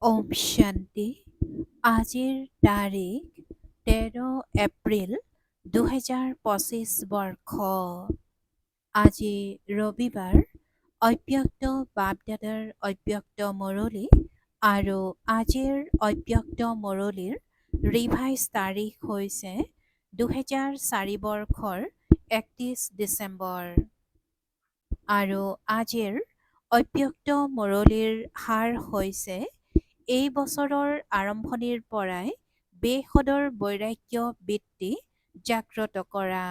ওম শান্তি। আজিৰ তাৰিখ 13 এপ্ৰিল 2025 বৰ্ষ। আজি ৰবিবাৰ। অব্যক্ত বাপদাদাৰ অব্যক্ত মুৰলী আৰু আজিৰ অব্যক্ত মুৰলীৰ ৰিভাইজ তাৰিখ হৈছে 2004 বৰ্ষৰ 31 ডিচেম্বৰ আৰু আজিৰ অব্যক্ত মুৰলীৰ সাৰ হৈছে এই বছৰৰ আৰম্ভণিৰ পৰাই বেসদৰ বৈৰাগ্য বৃত্তি জাগ্ৰত কৰা।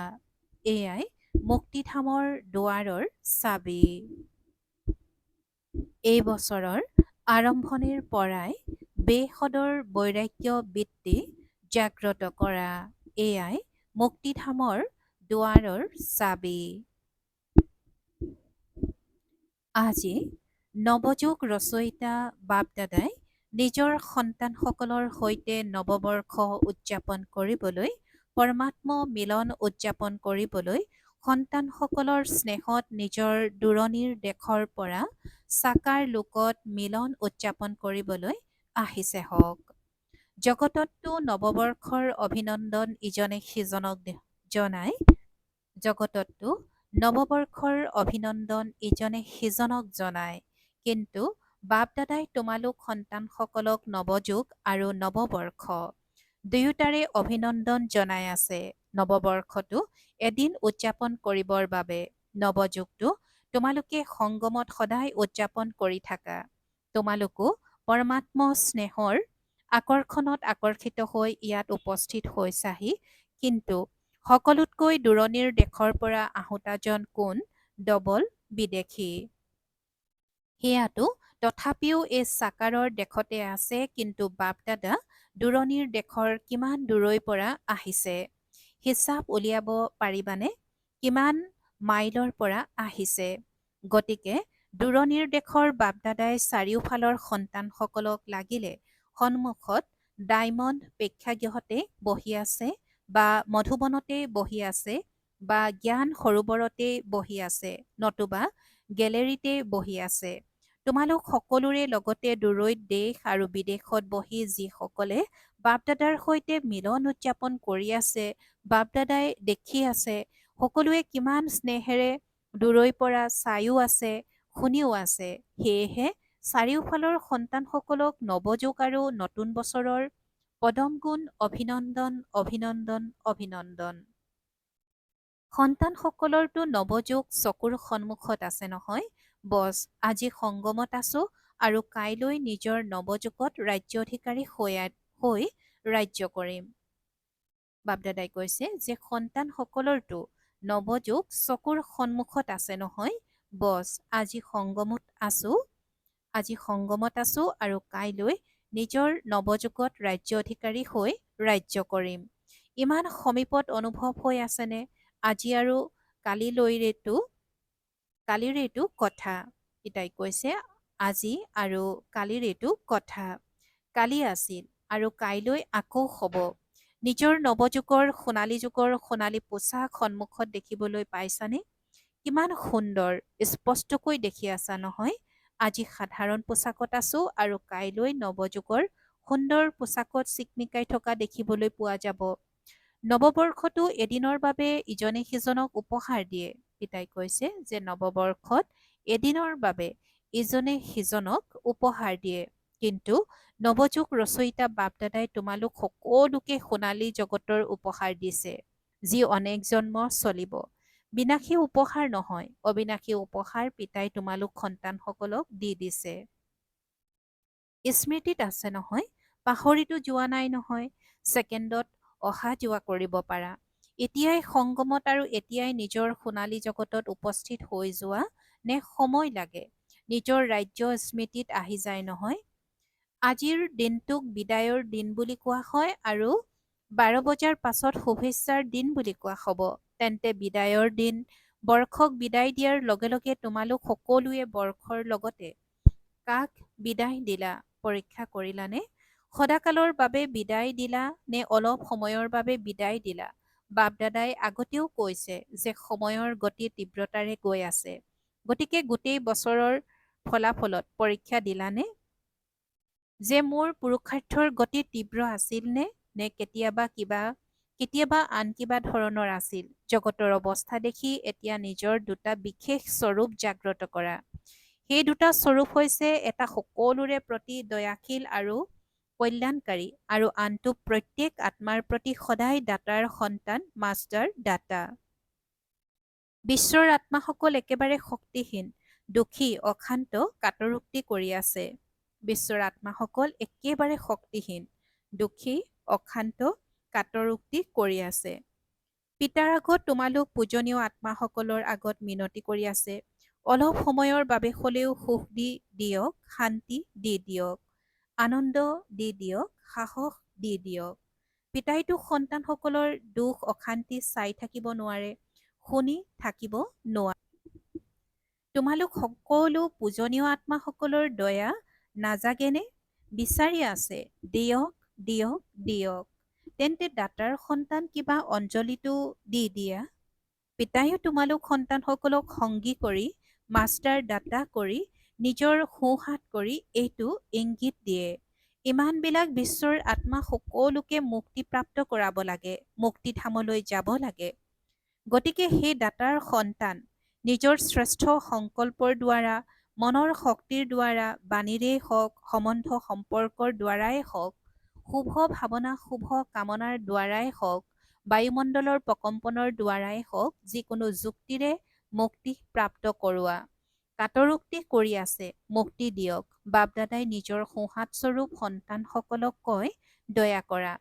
এয়াই মুক্তিধামৰ দুৱাৰৰ চাবি। এই বছৰৰ আৰম্ভণিৰ পৰাই বেসদৰ বৈৰাগ্য বৃত্তি জাগ্ৰত কৰা। এয়াই মুক্তিধামৰ দুৱাৰৰ চাবি। আজি নৱযোগ ৰচয়িতা বাপদাদাই নিজৰ সন্তানসকলৰ সৈতে নৱবৰ্ষ উদযাপন কৰিবলৈ, পৰমাত্ম মিলন উদযাপন কৰিবলৈ সন্তানসকলৰ স্নেহত নিজৰ দূৰণিৰ দেশৰ পৰা সাকাৰ লোকত মিলন উদযাপন কৰিবলৈ আহিছে হওক। জগততো নৱবৰ্ষৰ অভিনন্দন ইজনে সিজনক জনায়। জগততো নৱবৰ্ষৰ অভিনন্দন ইজনে সিজনক জনায়। কিন্তু বাপদাদাই তোমালোক সন্তানসকলক নৱযোগ আৰু নৱবৰ্ষ দুয়োটাৰে অভিনন্দন জনাই আছে। নৱবৰ্ষটো এদিন উদযাপন কৰিবৰ বাবে, নৱযোগটো তোমালোকে সংগমত সদায় উদযাপন কৰি থাকা। তোমালোকো পৰমাত্ম স্নেহৰ আকৰ্ষণত আকৰ্ষিত হৈ ইয়াত উপস্থিত হৈছাহি। কিন্তু সকলোতকৈ দূৰণিৰ দেশৰ পৰা আহোতাজন কোন? ডবল বিদেশী। সেয়াতো তথাপিও এই সাকাৰৰ দেশতে আছে, কিন্তু বাপদাদা দূৰণিৰ দেশৰ কিমান দূৰৈৰ পৰা আহিছে হিচাপ উলিয়াব পাৰিবানে? কিমান মাইলৰ পৰা আহিছে? গতিকে দূৰণিৰ দেশৰ বাপদাদাই চাৰিওফালৰ সন্তানসকলক লাগিলে সন্মুখত ডায়মণ্ড প্ৰেক্ষাগৃহতে বহি আছে, বা মধুবনতে বহি আছে, বা জ্ঞান সৰোবৰতে বহি আছে, নতুবা গেলেৰীতে বহি আছে। তোমালোক সকলোৰে লগতে দূৰৈত দেশ আৰু বিদেশত বহি যিসকলে বাপদাদাৰ সৈতে মিলন উদযাপন কৰি আছে, বাপদাদাই দেখি আছে, সকলোৱে কিমান স্নেহেৰে দূৰৈৰ পৰা চাইও আছে, শুনিও আছে। সেয়েহে চাৰিওফালৰ সন্তানসকলক নৱযোগ আৰু নতুন বছৰৰ পদম গুণ অভিনন্দন, অভিনন্দন, অভিনন্দন। সন্তানসকলৰতো নৱযোগ চকুৰ সন্মুখত আছে নহয়। বছ আজি সংগমত আছো আৰু কাইলৈ নিজৰ নৱযোগত ৰাজ্য অধিকাৰী হৈ ৰাজ্য কৰিম। বাপদাদাই কৈছে যে সন্তানসকলৰতো নৱযোগ চকুৰ সন্মুখত আছে নহয়। বছ আজি সংগমত আছো আৰু কাইলৈ নিজৰ নৱযোগত ৰাজ্য অধিকাৰী হৈ ৰাজ্য কৰিম। ইমান সমীপত অনুভৱ হৈ আছেনে? আজি আৰু কালিৰেতো কথা। পিতাই কৈছে আজি আৰু কালিৰেতো কথা। কালি আছিল আৰু কাইলৈ আকৌ হ'ব। নিজৰ নৱযোগৰ সোণালী যুগৰ সোণালী পোচাক সন্মুখত দেখিবলৈ পাইছানে? কিমান সুন্দৰ, স্পষ্টকৈ দেখি আছা নহয়। আজি সাধাৰণ পোচাকত আছো আৰু কাইলৈ নৱযোগৰ সুন্দৰ পোচাকত চিকমিকাই থকা দেখিবলৈ পোৱা যাব। নৱবৰ্ষটো এদিনৰ বাবে ইজনে সিজনক উপহাৰ দিয়ে। পিতাই কৈছে যে নৱবৰ্ষত এদিনৰ বাবে ইজনে সিজনক উপহাৰ দিয়ে। কিন্তু নৱযোগ ৰচয়িতা বাপদাদাই তোমালোক সকলোকে সোণালী জগতৰ উপহাৰ দিছে, যি অনেক জন্ম চলিব। বিনাশী উপহাৰ নহয়, অবিনাশী উপহাৰ পিতাই তোমালোক সন্তানসকলক দি দিছে। স্মৃতিত আছে নহয়, পাহৰিতো যোৱা নাই নহয়। ছেকেণ্ডত অহা যোৱা কৰিব পাৰা। এতিয়াই সংগমত আৰু এতিয়াই নিজৰ সোণালী জগতত উপস্থিত হৈ যোৱা নে সময় লাগে? নিজৰ ৰাজ্য স্মৃতিত আহি যায় নহয়। আজিৰ দিনটোক বিদায়ৰ দিন বুলি কোৱা হয় আৰু 12 বজাৰ পাছত শুভেচ্ছাৰ দিন বুলি কোৱা হ'ব। তেন্তে বিদায়ৰ দিন, বৰ্ষক বিদায় দিয়াৰ লগে লগে তোমালোক সকলোৱে বৰ্ষৰ লগতে কাক বিদায় দিলা পৰীক্ষা কৰিলানে? সদাকালৰ বাবে বিদায় দিলা নে অলপ সময়ৰ বাবে বিদায় দিলা? বাপদাদাই আগতেও কৈছে যে সময়ৰ গতি তীব্ৰতাৰে গৈ আছে। গতিকে গোটেই বছৰৰ ফলাফলত পৰীক্ষা দিলানে? যে মোৰ পুৰুষাৰ্থৰ গতি তীব্ৰ আছিল নে কেতিয়াবা আন কিবা ধৰণৰ আছিল। জগতৰ অৱস্থা দেখি এতিয়া নিজৰ দুটা বিশেষ স্বৰূপ জাগ্ৰত কৰা। সেই দুটা স্বৰূপ হৈছে এটা সকলোৰে প্ৰতি দয়াশীল আৰু কল্যাণকাৰী আৰু আনটো প্ৰত্যেক আত্মাৰ প্ৰতি সদায় দাতাৰ সন্তান মাষ্টাৰ দাতা। বিশ্বৰ আত্মাসকল একেবাৰে শক্তিহীন, দুখী, অশান্ত, কাটৰোক্তি কৰি আছে। বিশ্বৰ আত্মাসকল একেবাৰে শক্তিহীন, দুখী, অশান্ত, কাটৰোক্তি কৰি আছে। পিতাৰ আগত তোমালোক পূজনীয় আত্মাসকলৰ আগত মিনতি কৰি আছে। অলপ সময়ৰ বাবে হ'লেও সুখ দি দিয়ক, শান্তি দি দিয়ক, আনন্দ দি দিয়ক, সাহস দি দিয়ক। পিতাইতো সন্তানসকলৰ দুখ অশান্তি চাই থাকিব নোৱাৰে, শুনি থাকিব নোৱাৰে। তোমালোক সকলো পূজনীয় আত্মাসকলৰ দয়া নাজাগেনে? বিচাৰি আছে, দিয়ক, দিয়ক, দিয়ক। তেন্তে দাতাৰ সন্তান কিবা অঞ্জলিটো দি দিয়া। পিতাইও তোমালোক সন্তানসকলক সংগী কৰি, মাষ্টাৰ দাতা কৰি, নিজৰ সোঁহাত কৰি এইটো ইংগিত দিয়ে। ইমানবিলাক বিশ্বৰ আত্মা সকলোকে মুক্তিপ্ৰাপ্ত কৰাব লাগে, মুক্তিধামলৈ যাব লাগে। গতিকে সেই দাতাৰ সন্তান নিজৰ শ্ৰেষ্ঠ সংকল্পৰ দ্বাৰা, মনৰ শক্তিৰ দ্বাৰা, বাণীৰেই হওক, সম্বন্ধ সম্পৰ্কৰ দ্বাৰাই হওক, শুভ ভাৱনা শুভ কামনাৰ দ্বাৰাই হওক, বায়ুমণ্ডলৰ প্ৰকম্পনৰ দ্বাৰাই হওক, যিকোনো যুক্তিৰে মুক্তি প্ৰাপ্ত কৰোৱা। কাটৰোক্তি কৰি আছে, মুক্তি দিয়ক। বাপদাদাই নিজৰ সোঁহাতস্বৰূপ সন্তানসকলক কয়, দয়া কৰা।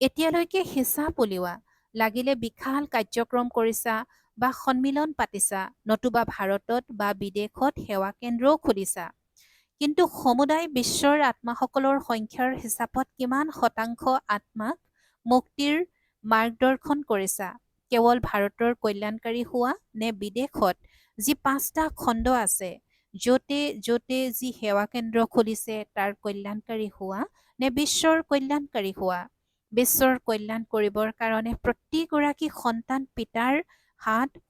এতিয়ালৈকে হিচাপ উলিওৱা। লাগিলে বিশাল কাৰ্যক্ৰম কৰিছা বা সন্মিলন পাতিছা, নতুবা ভাৰতত বা বিদেশত সেৱা কেন্দ্ৰও খুলিছা। কিন্তু সমুদায় বিশ্বৰ আত্মাসকলৰ সংখ্যাৰ হিচাপত কিমান শতাংশ আত্মাক মুক্তিৰ মাৰ্গদৰ্শন কৰিছা? কেৱল ভাৰতৰ কল্যাণকাৰী হোৱা নে বিদেশত যি 5টা খণ্ড আছে, য'তে য'তে যি সেৱা কেন্দ্ৰ খুলিছে তাৰ কল্যাণকাৰী হোৱা নে বিশ্বৰ কল্যাণকাৰী হোৱা? বিশ্বৰ কল্যাণ কৰিবৰ কাৰণে প্ৰতিগৰাকী সন্তান পিতাৰ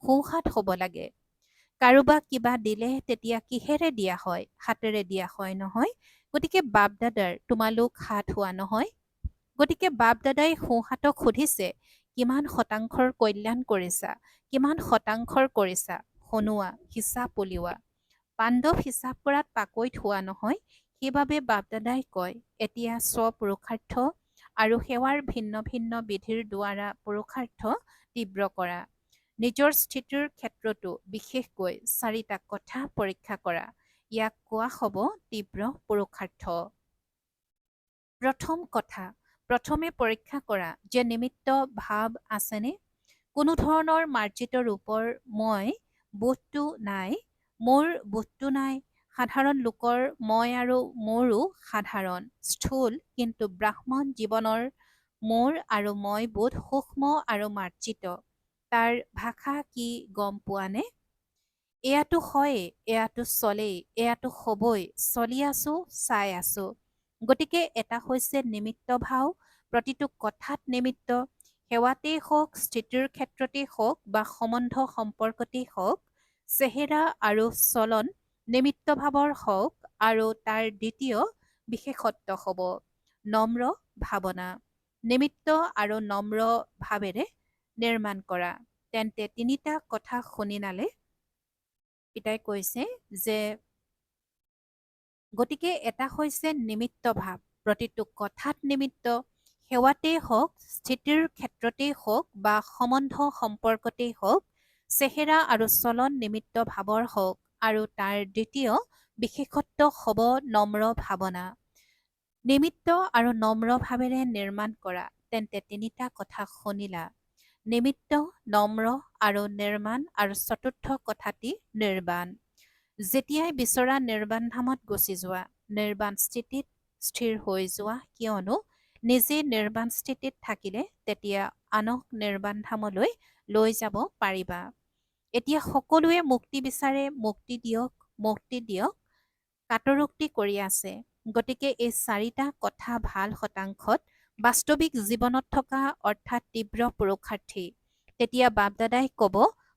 সোঁহাত হ'ব লাগে। কাৰোবাক কিবা দিলে তেতিয়া কিহেৰে দিয়া হয়? হাতেৰে দিয়া হয় নহয়? গতিকে বাপদাদাৰ তোমালোক হাত হোৱা নহয়? গতিকে বাপদাদাই সোঁহাতক সুধিছে, কিমান শতাংশৰ কল্যাণ কৰিছা? কিমান শতাংশৰ কৰিছা? শুনোৱা, হিচাপ উলিওৱা। পাণ্ডৱ হিচাপ কৰাত পাকৈত হোৱা নহয়। সেইবাবে বাপদাদাই কয়, এতিয়া স্বপুৰুষাৰ্থ আৰু সেৱাৰ ভিন্ন ভিন্ন বিধিৰ দ্বাৰা পুৰুষাৰ্থ তীব্ৰ কৰা। নিজৰ স্থিতিৰ ক্ষেত্ৰতো বিশেষকৈ 4টা কথা পৰীক্ষা কৰা। ইয়াক কোৱা হ'ব তীব্ৰ পুৰুষাৰ্থ। প্ৰথম কথা, প্ৰথমে পৰীক্ষা কৰা যে নিমিত্ত ভাৱ আছেনে? কোনো ধৰণৰ মাৰ্জিত ৰূপৰ মই বোধটো নাই, মোৰ বোধটো নাই। সাধাৰণ লোকৰ মই আৰু মোৰো সাধাৰণ, স্থূল, কিন্তু ব্ৰাহ্মণ জীৱনৰ মোৰ আৰু মই বোধ সূক্ষ্ম আৰু মাৰ্জিত। তাৰ ভাষা কি গম পোৱানে? এয়াতো হয়েই, এয়াতো চলেই, এয়াতো হ'বই, চলি আছো, চাই আছো। গতিকে এটা হৈছে নিমিত্ত ভাৱ, প্ৰতিটো কথাত নিমিত্ত, সেৱাতেই হওক, স্থিতিৰ ক্ষেত্ৰতেই হওক বা সম্বন্ধ সম্পৰ্কতেই হওক, চেহেৰা আৰু চলন নিমিত্ত ভাৱৰ হওক। আৰু তাৰ দ্বিতীয় বিশেষত্ব হ'ব নম্ৰ ভাৱনা। নিমিত্ত আৰু নম্ৰ ভাৱেৰে নিৰ্মাণ কৰা। তেন্তে 3টা কথা শুনিনালে? পিতাই কৈছে যে গতিকে এটা হৈছে নিমিত্ত ভাৱ, প্ৰতিটো কথাত নিমিত্ত, সেৱাতেই হওক, স্থিতিৰ ক্ষেত্ৰতেই হওক বা সম্বন্ধ সম্পৰ্কতেই হওক, চেহেৰা আৰু চলন নিমিত্ত ভাৱৰ হওক। আৰু তাৰ দ্বিতীয় বিশেষত্ব হ'ব নম্ৰ ভাৱনা। নিমিত্ত আৰু নম্ৰ ভাৱেৰে নিৰ্মাণ কৰা। তেন্তে 3টা কথা শুনিলা। নিমিত্ত, নম্ৰ আৰু নিৰ্মাণ, আৰু চতুৰ্থ কথাটি নিৰ্বাণ। যেতিয়াই বিচৰা নিৰ্বাণ ধামত গুচি যোৱা, নিৰ্বাণ স্থিতিত স্থিৰ হৈ যোৱা, কিয়নো নিজে নিৰ্বাণ স্থিতিত থাকিলে তেতিয়া আনক নিৰ্বাণ ধামলৈ লৈ যাব পাৰিবা। এতিয়া সকলোৱে মুক্তি বিচাৰে, মুক্তি দিয়ক, মুক্তি দিয়ক, কাটৰোক্তি কৰি আছে। গতিকে এই 4টা কথা ভাল শতাংশত বাস্তৱিক জীৱনত থকা অৰ্থাৎ তীব্ৰ পুৰুষাৰ্থী। তেতিয়া বাপদাদাই ক'ব,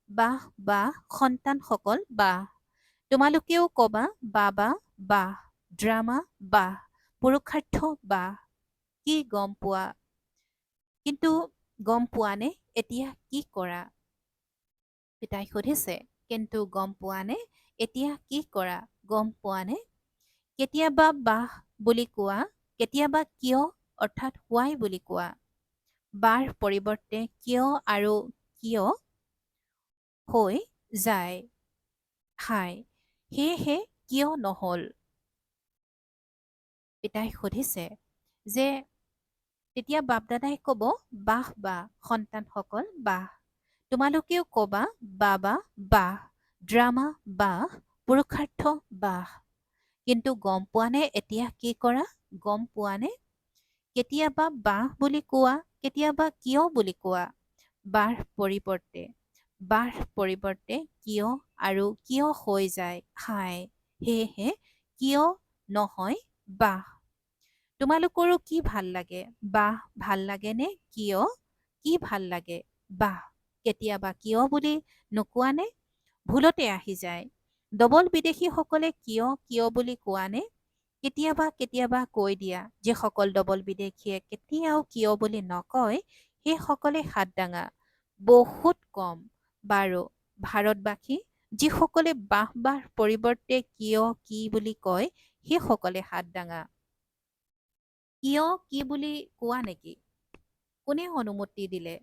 বাহ বাহ সন্তানসকল বাহ। তোমালোকেও ক'বা বাবা বাহ ড্ৰামা বাহ, পুৰুষাৰ্থ বাহ, কি গম পোৱা? কিন্তু গম পোৱানে এতিয়া কি কৰা? পিতাই সুধিছে, কিন্তু গম পোৱানে এতিয়া কি কৰা? গম পোৱানে? কেতিয়াবা বাহ বুলি কোৱা, কেতিয়াবা কিয় অৰ্থাৎ হোৱাই বুলি কোৱা। বাৰ পৰিৱৰ্তে কিয় আৰু কিয় হৈ যায়। হাই, সেয়েহে কিয় নহ'ল? পিতাই সুধিছে যে তেতিয়া বাপদাদাই ক'ব, বাহ বাহ সন্তানসকল বাহ। তোমালোকেও ক'বা বাবা বাহ, ড্ৰামা বাহ, পুৰুষাৰ্থ বাহ। কিন্তু গম পোৱানে এতিয়া কি কৰা? গম পোৱানে? কেতিয়াবা বাহ বুলি কোৱা, কেতিয়াবা কিয় বুলি কোৱা। বাৰ পৰিৱৰ্তে কিয় আৰু কিয় হৈ যায়। হাই, সেয়েহে কিয় নহয় বাহ। তোমালোকৰো কি ভাল লাগে? বাহ ভাল লাগেনে? কিয়? কি ভাল লাগে? বাহ। কেতিয়াবা কিয় বুলি নোকোৱানে? ভুলতে আহি যায়। ডবল বিদেশীসকলে কিয় কিয় বুলি কোৱানে? কেতিয়াবা কেতিয়াবা কৈ দিয়া, যিসকল ডবল বিদেশীয়ে কেতিয়াও কিয় বুলি নকয়, সেইসকলে হাত দাঙা। বহুত কম। বাৰু, ভাৰতবাসী যিসকলে বাহ বাহ পৰিৱৰ্তে কিয় কি বুলি কয়, সেইসকলে হাত দাঙা। কিয় কি বুলি কোৱা নেকি? কোনে অনুমতি দিলে?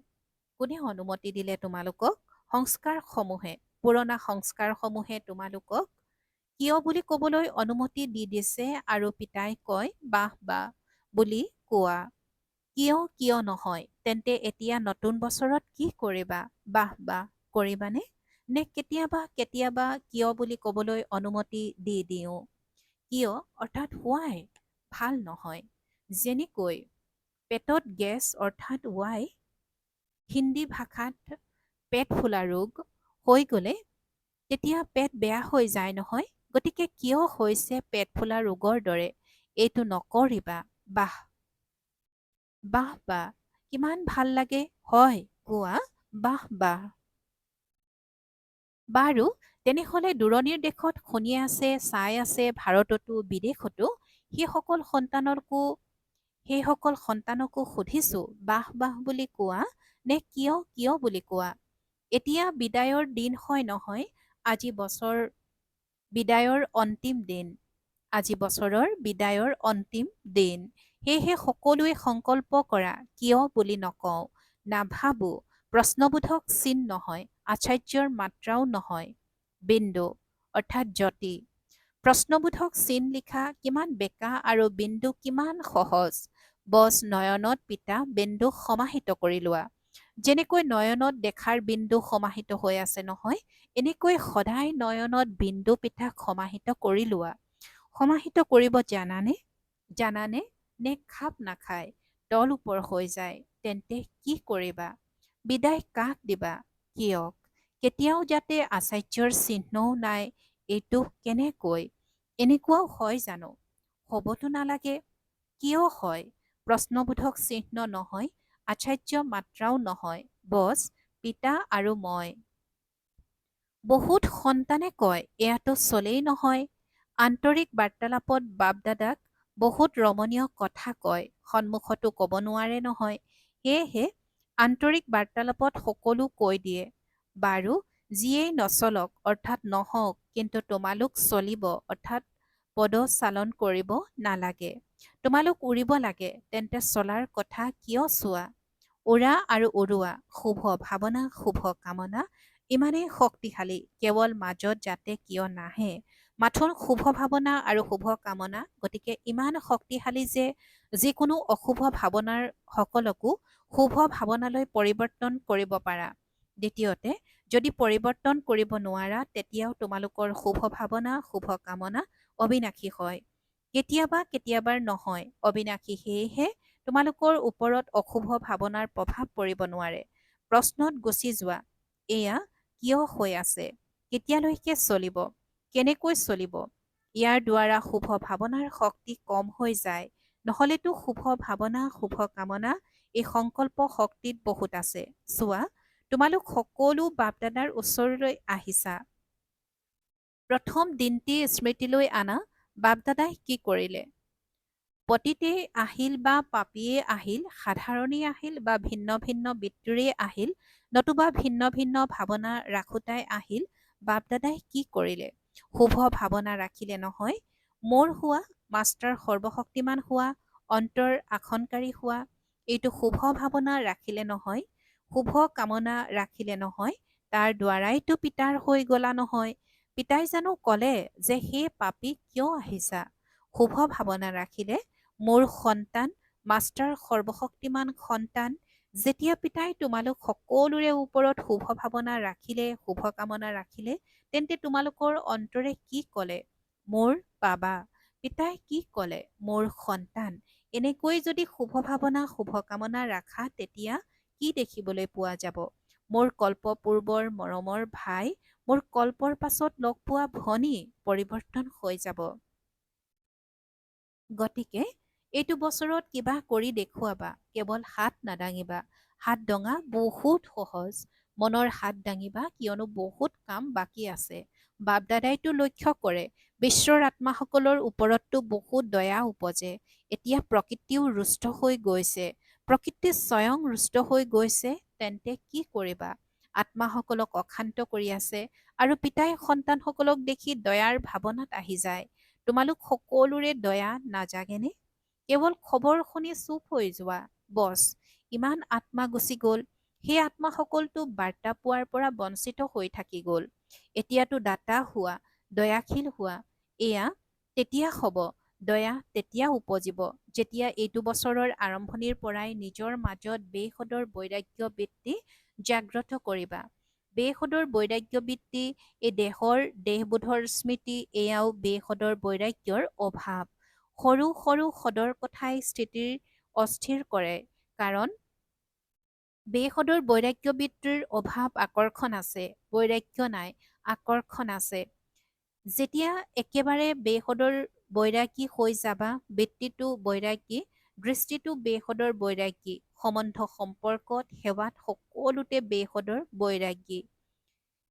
কোনে অনুমতি দিলে তোমালোকক? সংস্কাৰসমূহে, পুৰণা সংস্কাৰসমূহে তোমালোকক কিয় বুলি ক'বলৈ অনুমতি দি দিছে আৰু পিতাই কয় বাহ বাহ বুলি কোৱা। কিয় কিয় নহয়? তেন্তে এতিয়া নতুন বছৰত কি কৰিবা? বাহ বাহ কৰিবানে? নে কেতিয়াবা কেতিয়াবা কিয় বুলি ক'বলৈ অনুমতি দি দিওঁ? কিয় অৰ্থাৎ হোৱাই ভাল নহয়। যেনেকৈ পেটত গেছ অৰ্থাৎ ৱাই, হিন্দী ভাষাত পেট ফুলা ৰোগ হৈ গ'লে তেতিয়া পেট বেয়া হৈ যায় নহয়। গতিকে কিয় হৈছে পেট ফুলা ৰোগৰ দৰে? এইটো নকৰিবা। বাহ বাহ বাহ, কিমান ভাল লাগে হয় কোৱা বাহ বাহ। বাৰু, তেনেহ'লে দূৰণিৰ দেশত শুনি আছে, চাই আছে, ভাৰততো বিদেশতো সেইসকল সন্তানকো সুধিছো, বাহ বাহ বুলি কোৱা নে কিয় কিয় বুলি কোৱা? এতিয়া বিদায়ৰ দিন হয় নহয়, আজি বছৰ বিদায়ৰ অন্তিম দিন। আজি বছৰৰ বিদায়ৰ অন্তিম দিন। সেয়েহে সকলোৱে সংকল্প কৰা, কিয় বুলি নকওঁ, নাভাবো, প্ৰশ্নবোধক চিন নহয়, আচাৰ্যৰ মাত্ৰাও নহয়, বিন্দু অৰ্থাৎ জ্যোতি। প্ৰশ্নবোধক চিন লিখা কিমান বেকা আৰু বিন্দু কিমান সহজ। বছ নয়নত পিতা বিন্দু সমাহিত কৰি লোৱা। যেনেকৈ নয়নত দেখাৰ বিন্দু সমাহিত হৈ আছে নহয়, এনেকৈ সদায় নয়নত বিন্দু পিঠাক সমাহিত কৰি লোৱা। সমাহিত কৰিব জানানে? জানানে? নে খাপ নাখায়, তল ওপৰ হৈ যায়? তেন্তে কি কৰিবা? বিদায় কাক দিবা? কিয়ক? কেতিয়াও যাতে আচাৰ্যৰ চিহ্নও নাই, এইটো কেনেকৈ? এনেকুৱাও হয় জানো? হ'বতো নালাগে। কিয় হয়? প্ৰশ্নবোধক চিহ্ন নহয়, আচাৰ্য মাত্ৰাও নহয়, বছ পিতা আৰু মই। বহুত সন্তানে কয়, এয়াতো চলেই নহয়। আন্তৰিক বাৰ্তালাপত বাপদাদাক বহুত ৰমণীয় কথা কয়, সন্মুখতো ক'ব নোৱাৰে নহয়। সেয়েহে আন্তৰিক বাৰ্তালাপত সকলো কৈ দিয়ে। বাৰু, যিয়েই নচলক অৰ্থাৎ নহওক, কিন্তু তোমালোক চলিব অৰ্থাৎ পদচালন কৰিব নালাগে। তোমালোক উৰিব লাগে, তেন্তে চলাৰ কথা কিয় চোৱা? উৰা আৰু উৰুৱা, শুভ ভাৱনা, শুভ কামনা ইমানেই শক্তিশালী, কেৱল মাজত যাতে কিয় নাহে। মাথোন শুভ ভাৱনা আৰু শুভ কামনা গতিকে ইমান শক্তিশালী যে যিকোনো অশুভ ভাৱনাৰ সকলকো শুভ ভাৱনালৈ পৰিৱৰ্তন কৰিব পাৰা। দ্বিতীয়তে, যদি পৰিৱৰ্তন কৰিব নোৱাৰা, তেতিয়াও তোমালোকৰ শুভ ভাৱনা, শুভ কামনা অবিনাশী হয়। কেতিয়াবা কেতিয়াবাৰ নহয়, অবিনাশী। সেয়েহে তোমালোকৰ ওপৰত অশুভ ভাৱনাৰ প্ৰভাৱ পৰিব নোৱাৰে। প্ৰশ্নত গুচি যোৱা, এয়া কিয় হৈ আছে? কেতিয়ালৈকে চলিব? কেনেকৈ চলিব? ইয়াৰ দ্বাৰা শুভ ভাৱনাৰ শক্তি কম হৈ যায়। নহ'লেতো শুভ ভাৱনা, শুভ কামনা এই সংকল্প শক্তিত বহুত আছে। চোৱা, তোমালোক সকলো বাপদাদাৰ ওচৰলৈ আহিছা। প্ৰথম দিনটি স্মৃতিলৈ আনা, বাপদাদাই কি কৰিলে? পতিতেই আহিল বা পাপীয়ে আহিল, সাধাৰণেই আহিল বা ভিন্ন ভিন্ন বৃত্তিৰেই আহিল, নতুবা ভিন্ন ভিন্ন ভাৱনা ৰাখোতাই আহিল, বাপদাদাই কি কৰিলে? শুভ ভাৱনা ৰাখিলে নহয়। মোৰ হোৱা, মাষ্টাৰ সৰ্বশক্তিমান হোৱা, অন্তৰ আসনকাৰী হোৱা, এইটো শুভ ভাৱনা ৰাখিলে নহয়, শুভ কামনা ৰাখিলে নহয়, তাৰ দ্বাৰাইতো পিতাৰ হৈ গলা নহয়। পিতাই জানো ক'লে যে সেই পাপী কিয় আহিছা? শুভ ভাৱনা ৰাখিলে, মোৰ সন্তান, মাষ্টাৰ সৰ্বশক্তিমান সন্তান, যেতিয়া পিতাই তোমালোক সকলোৰে ওপৰত শুভ ভাৱনা ৰাখিলে, শুভ কামনা ৰাখিলে, তেন্তে তোমালোকৰ অন্তৰে কি ক'লে? মোৰ বাবা। পিতাই কি ক'লে? মোৰ সন্তান। এনেকৈ যদি শুভ ভাৱনা, শুভ কামনা ৰাখা, তেতিয়া কি দেখিবলৈ পোৱা যাব? মোৰ কল্পপূৰ্বৰ মৰমৰ ভাই, মোৰ কল্পৰ পাছত লগ পোৱা ভনী পৰিৱৰ্তন হৈ যাব। গতিকে এইটো বছৰত কিবা কৰি দেখুৱাবা, কেৱল হাত নাদাঙিবা। হাত দঙা বহুত সহজ। মনৰ হাত দাঙিবা, কিয়নো বহুত কাম বাকী আছে। বাপদাদাইতো লক্ষ্য কৰে, বিশ্বৰ আত্মাসকলৰ ওপৰততো বহুত দয়া উপজে। এতিয়া প্ৰকৃতিও ৰুষ্ট হৈ গৈছে। প্ৰকৃতি স্বয়ং ৰুষ্ট হৈ গৈছে, তেন্তে কি কৰিবা? আত্মাসকলক অশান্ত কৰি আছে, আৰু পিতাই সন্তানসকলক দেখি দয়াৰ ভাৱনাত আহি যায়। তোমালোক সকলোৰে দয়া নাজাগেনে? কেৱল খবৰ শুনি চুপ হৈ যোৱা। বছ, ইমান আত্মা গুচি গ'ল। সেই আত্মাসকলতো বাৰ্তা পোৱাৰ পৰা বঞ্চিত হৈ থাকি গ'ল। এতিয়াতো দাতা হোৱা, দয়াশীল হোৱা। এয়া তেতিয়া হ'ব, দয়া তেতিয়া উপজিব, যেতিয়া এইটো বছৰৰ আৰম্ভণিৰ পৰাই নিজৰ মাজত বেসদৰ বৈৰাগ্য বৃত্তি জাগ্ৰত কৰিবা। বেসদৰ বৈৰাগ্য বৃত্তি, এই দেহৰ দেহবোধৰ স্মৃতি, এয়াও বেসদৰ বৈৰাগ্যৰ অভাৱ। সৰু সৰু সদৰ কথাই স্থিতিৰ অস্থিৰ কৰে, কাৰণ বেসদৰ বৈৰাগ্য বৃত্তিৰ অভাৱ। আকৰ্ষণ আছে, বৈৰাগ্য নাই, আকৰ্ষণ আছে। যেতিয়া একেবাৰে বেসদৰ বৈৰাগী হৈ যাবা, বৃত্তিটো বৈৰাগী, দৃষ্টিটো বেসদৰ বৈৰাগী, সম্বন্ধ সম্পৰ্কত, সেৱাত সকলোতে বেসদৰ বৈৰাগী,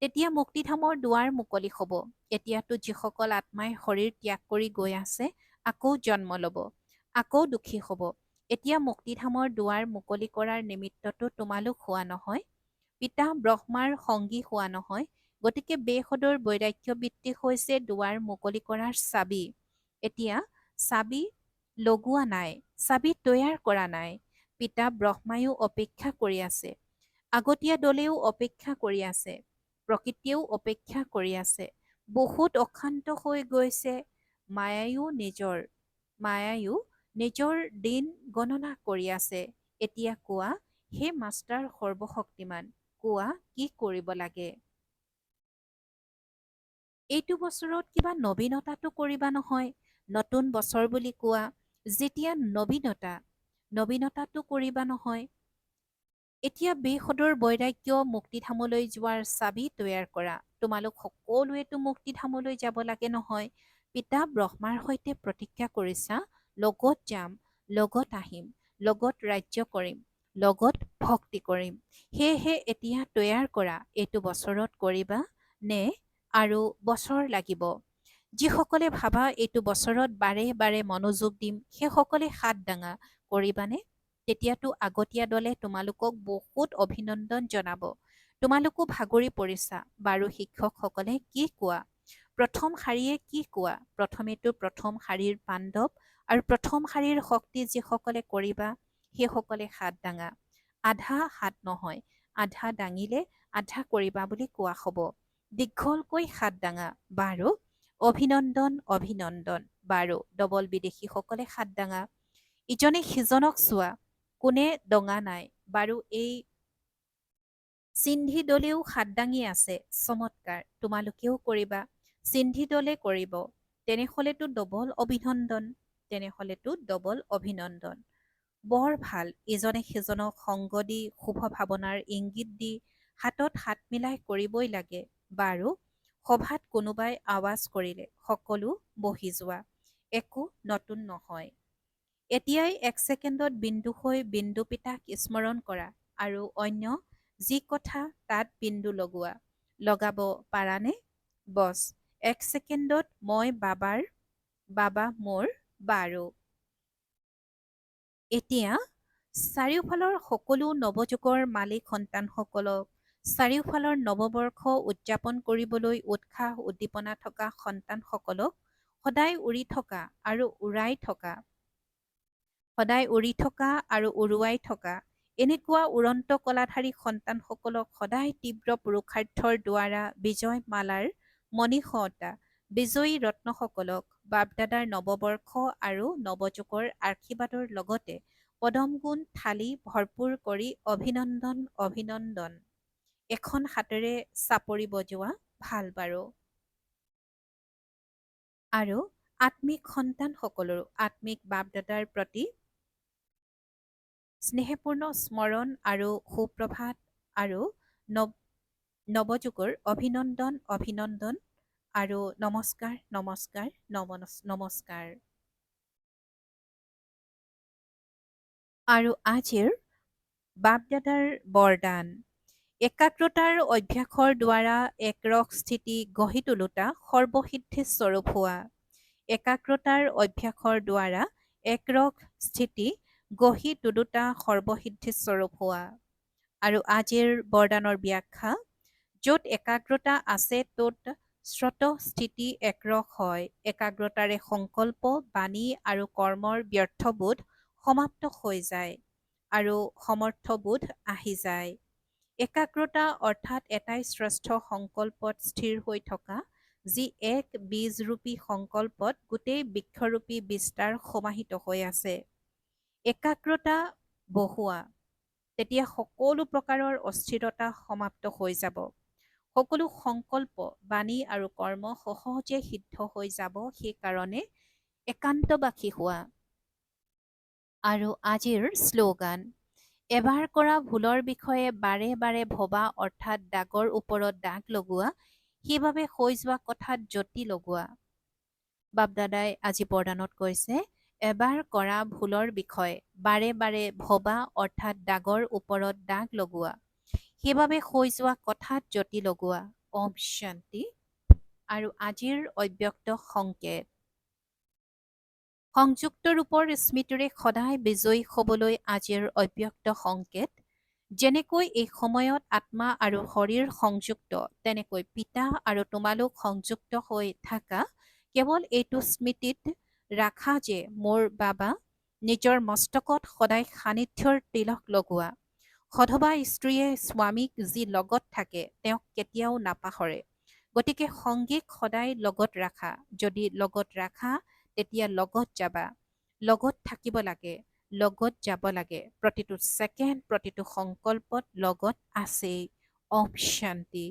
তেতিয়া মুক্তিধামৰ দুৱাৰ মুকলি হ'ব। এতিয়াতো যিসকল আত্মাই শৰীৰ ত্যাগ কৰি গৈ আছে, আকৌ জন্ম ল'ব, আকৌ দুখী হ'ব। এতিয়া মুক্তিধামৰ দুৱাৰ মুকলি কৰাৰ নিমিত্ততো তোমালোক হোৱা নহয়, পিতা ব্ৰহ্মাৰ সংগী হোৱা নহয়। গতিকে বেসদৰ বৈৰাগ্য বৃত্তি হৈছে দুৱাৰ মুকলি কৰাৰ চাবি। এতিয়া চাবি লগোৱা নাই, চাবি তৈয়াৰ কৰা নাই। পিতা ব্ৰহ্মায়ো অপেক্ষা কৰি আছে, আগতীয়া দলেও অপেক্ষা কৰি আছে, প্ৰকৃতিয়েও অপেক্ষা কৰি আছে। বহুত অশান্ত হৈ গৈছে। মায়ায়ো নিজৰ দিন গণনা কৰি আছে। এতিয়া কোৱা, হে মাষ্টাৰ সৰ্বশক্তিমান, কোৱা কি কৰিব লাগে? এইটো বছৰত কিবা নবীনতাটো কৰিবা নহয়। নতুন বছৰ বুলি কোৱা, যেতিয়া নবীনতাটো কৰিবা নহয়। এতিয়া বেসদৰ বৈৰাগ্য মুক্তিধামলৈ যোৱাৰ চাবি তৈয়াৰ কৰা। তোমালোক সকলোৱেতো মুক্তিধামলৈ যাব লাগে নহয়। পিতা ব্ৰহ্মাৰ সৈতে প্ৰতিজ্ঞা কৰিছা, লগত যাম, লগত আহিম, লগত ৰাজ্য কৰিম, লগত ভক্তি কৰিম। সেয়েহে এতিয়া তৈয়াৰ কৰা, এইটো বছৰত কৰিবা নে আৰু বছৰ লাগিব? যিসকলে ভাবা এইটো বছৰত বাৰে বাৰে মনোযোগ দিম, সেইসকলে হাত দাঙা। কৰিবানে? তেতিয়াতো আগতীয়া দলে তোমালোকক বহুত অভিনন্দন জনাব। তোমালোকো ভাগৰি পৰিছা। বাৰু শিক্ষকসকলে কি কোৱা? প্ৰথম শাৰীয়ে কি কোৱা? প্ৰথমেতো প্ৰথম শাৰীৰ পাণ্ডৱ আৰু প্ৰথম শাৰীৰ শক্তি যিসকলে কৰিবা, সেইসকলে হাত দাঙা। আধা হাত নহয়, আধা দাঙিলে আধা কৰিবা বুলি কোৱা হ'ব। দীঘলকৈ হাত দাঙা। বাৰু অভিনন্দন, অভিনন্দন। বাৰু ডবল বিদেশীসকলে হাত দাঙা। ইজনে সিজনক চোৱা, কোনে দঙা নাই। বাৰু এই সিন্ধি দলেও হাত দাঙি আছে, চমৎকাৰ। তোমালোকেও কৰিবা। সিন্ধি দলে কৰিব, তেনেহলেতো ডবল অভিনন্দন, তেনেহলেতো ডবল অভিনন্দন। বৰ ভাল। ইজনে সিজনক সংগ দি, শুভ ভাৱনাৰ ইংগিত দি, হাতত হাত মিলাই কৰিবই লাগে। বাৰু সভাত কোনোবাই আৱাজ কৰিলে, সকলো বহি যোৱা। একো নতুন নহয়। এতিয়াই 1 ছেকেণ্ডত বিন্দু হৈ বিন্দু পিতাক স্মৰণ কৰা, আৰু অন্য যি কথা তাত বিন্দু লগোৱা। লগাব পাৰানে? বছ, 1 ছেকেণ্ডত মই বাবাৰ বাবা মোৰ বাৰু। এতিয়া চাৰিওফালৰ সকলো নৱযুগৰ মালিক সন্তানসকলক চাৰিওফালৰ নৱবৰ্ষ উদযাপন কৰিবলৈ উৎসাহ উদ্দীপনা থকা সন্তানসকলক সদায় উৰি থকা আৰু উৰাই থকা সদায় উৰি থকা আৰু উৰুৱাই থকা এনেকুৱা উৰন্ত কলাধাৰী সন্তানসকলক সদায় তীব্ৰ পুৰুষাৰ্থৰ দ্বাৰা বিজয় মালাৰ মণিষতা বিজয়ী ৰত্নসকলক বাপদাদাৰ নৱবৰ্ষ আৰু নৱযুগৰ আশীৰ্বাদৰ লগতে পদম গুণ থালি ভৰপূৰ কৰি অভিনন্দন অভিনন্দন। এখন হাতেৰে চাপৰি বজোৱা ভাল বাৰু। আৰু আত্মিক সন্তানসকলৰো আত্মিক বাপদাদাৰ প্ৰতি স্নেহপূৰ্ণ স্মৰণ আৰু সুপ্ৰভাত আৰু নৱ নৱযুগৰ অভিনন্দন অভিনন্দন আৰু নমস্কাৰ নমস্কাৰ নমস্কাৰ। আৰু আজিৰ বাপদাদাৰ বৰদান একাগ্ৰতাৰ অভ্যাসৰ দ্বাৰা একৰস স্থিতি গঢ়ি তোলোতা সৰ্বসিদ্ধি স্বৰূপ হোৱা। একাগ্ৰতাৰ অভ্যাসৰ দ্বাৰা একৰস স্থিতি গঢ়ি তোলোতা সৰ্বসিদ্ধি স্বৰূপ হোৱা। আৰু আজিৰ বৰদানৰ ব্যাখ্যা য'ত একাগ্ৰতা আছে ত'ত স্ৰত স্থিতি একৰস হয়। একাগ্ৰতাৰে সংকল্প বাণী আৰু কৰ্মৰ ব্যৰ্থবোধ সমাপ্ত হৈ যায় আৰু সমৰ্থবোধ আহি যায়। একাগ্ৰতা অৰ্থাৎ এটাই শ্ৰেষ্ঠ সংকল্পত স্থিৰ হৈ থকা যি এক বীজৰূপী সংকল্পত গোটেই বৃক্ষৰূপী বিস্তাৰ সমাহিত হৈ আছে। একাগ্ৰতা বহোৱা তেতিয়া সকলো প্ৰকাৰৰ অস্থিৰতা সমাপ্ত হৈ যাব। সকলো সংকল্প বাণী আৰু কৰ্ম সহজে সিদ্ধ হৈ যাব সেইকাৰণে একান্তবাসী হোৱা। আৰু আজিৰ শ্লোগান এবাৰ কৰা ভুলৰ বিষয়ে বাৰে বাৰে ভবা অৰ্থাৎ দাগৰ ওপৰত দাগ লগোৱা সেইবাবে হৈ যোৱা কথাত জতি লগোৱা। বাপদাদাই আজি বৰদানত কৈছে এবাৰ কৰা ভুলৰ বিষয়ে বাৰে বাৰে ভবা অৰ্থাৎ দাগৰ ওপৰত দাগ লগোৱা সেইবাবে হৈ যোৱা কথাত জতি লগোৱা। ওম শান্তি। আৰু আজিৰ অব্যক্ত সংকেত সংযুক্ত ৰূপৰ স্মৃতিৰে সদায় বিজয়ী হ'বলৈ আজিৰ অব্যক্ত সংকেত যেনেকৈ এই সময়ত আত্মা আৰু শৰীৰ সংযুক্ত তেনেকৈ পিতা আৰু তোমালোক সংযুক্ত হৈ থাকা কেৱল এইটো স্মৃতিত ৰাখা যে মোৰ বাবা নিজৰ মস্তকত সদায় সান্নিধ্যৰ তিলক লগোৱা। সধবা স্ত্ৰীয়ে স্বামীক যি লগত থাকে তেওঁক কেতিয়াও নাপাহৰে। গতিকে সংগীক সদায় লগত ৰাখা। যদি লগত ৰাখা তেতিয়া লগত যাবা। লগত থাকিব লাগে লগত যাব লাগে। প্ৰতিটো ছেকেণ্ড প্ৰতিটো সংকল্পত লগত আছেই। ওম শান্তি।